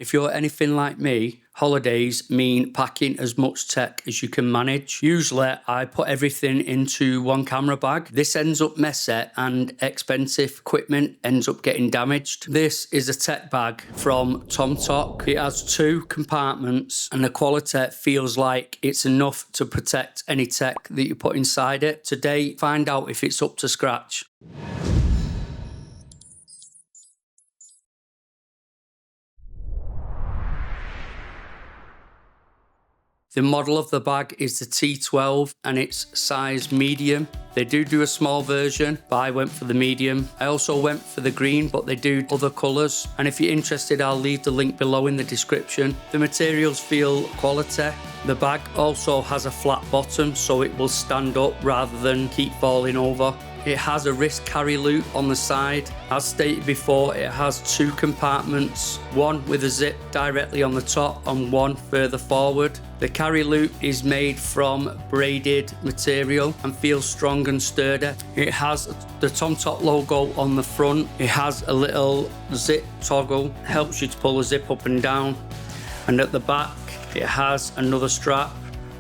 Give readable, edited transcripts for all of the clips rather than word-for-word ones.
If you're anything like me, holidays mean packing as much tech as you can manage. Usually I put everything into one camera bag. This ends up messy and expensive equipment ends up getting damaged. This is a tech bag from tomtoc. It has 2 compartments and the quality feels like it's enough to protect any tech that you put inside it. Today, find out if it's up to scratch. The model of the bag is the T12 and it's size medium. They do a small version, but I went for the medium. I also went for the green, but they do other colours. And if you're interested, I'll leave the link below in the description. The materials feel quality. The bag also has a flat bottom, so it will stand up rather than keep falling over. It has a wrist carry loop on the side. As stated before, it has 2 compartments, one with a zip directly on the top and one further forward. The carry loop is made from braided material and feels strong and sturdy. It has the tomtoc logo on the front. It has a little zip toggle, helps you to pull the zip up and down. And at the back, it has another strap.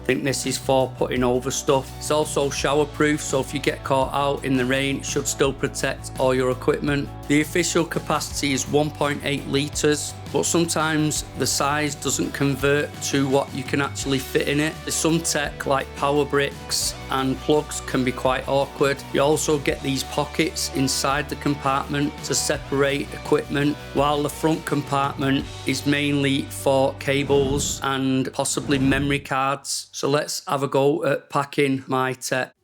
I think this is for putting over stuff. It's also shower proof, so if you get caught out in the rain, it should still protect all your equipment. The official capacity is 1.8 litres, but sometimes the size doesn't convert to what you can actually fit in it. Some tech like power bricks and plugs can be quite awkward. You also get these pockets inside the compartment to separate equipment, while the front compartment is mainly for cables and possibly memory cards. So let's have a go at packing my tech.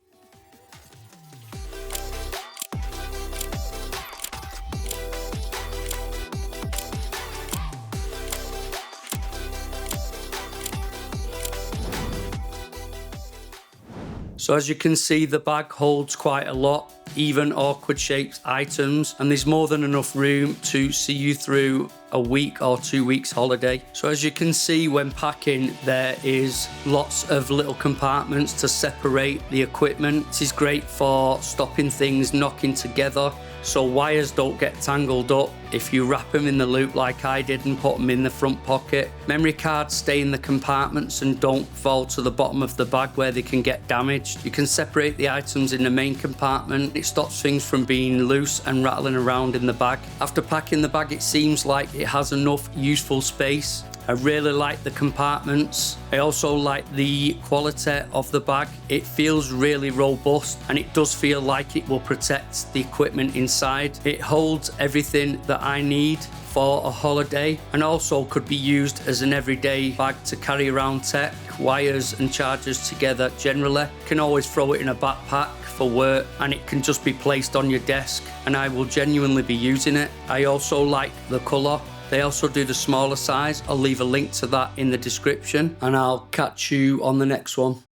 So as you can see, the bag holds quite a lot, even awkward shaped items, and there's more than enough room to see you through a week or 2 weeks holiday. So as you can see, when packing, there is lots of little compartments to separate the equipment. This is great for stopping things knocking together, so wires don't get tangled up if you wrap them in the loop like I did and put them in the front pocket. Memory cards stay in the compartments and don't fall to the bottom of the bag where they can get damaged. You can separate the items in the main compartment. It stops things from being loose and rattling around in the bag. After packing the bag, it seems like it has enough useful space. I really like the compartments. I also like the quality of the bag. It feels really robust and it does feel like it will protect the equipment inside. It holds everything that I need for a holiday and also could be used as an everyday bag to carry around tech, wires and chargers together generally. You can always throw it in a backpack for work and it can just be placed on your desk and I will genuinely be using it. I also like the colour. They also do the smaller size. I'll leave a link to that in the description and I'll catch you on the next one.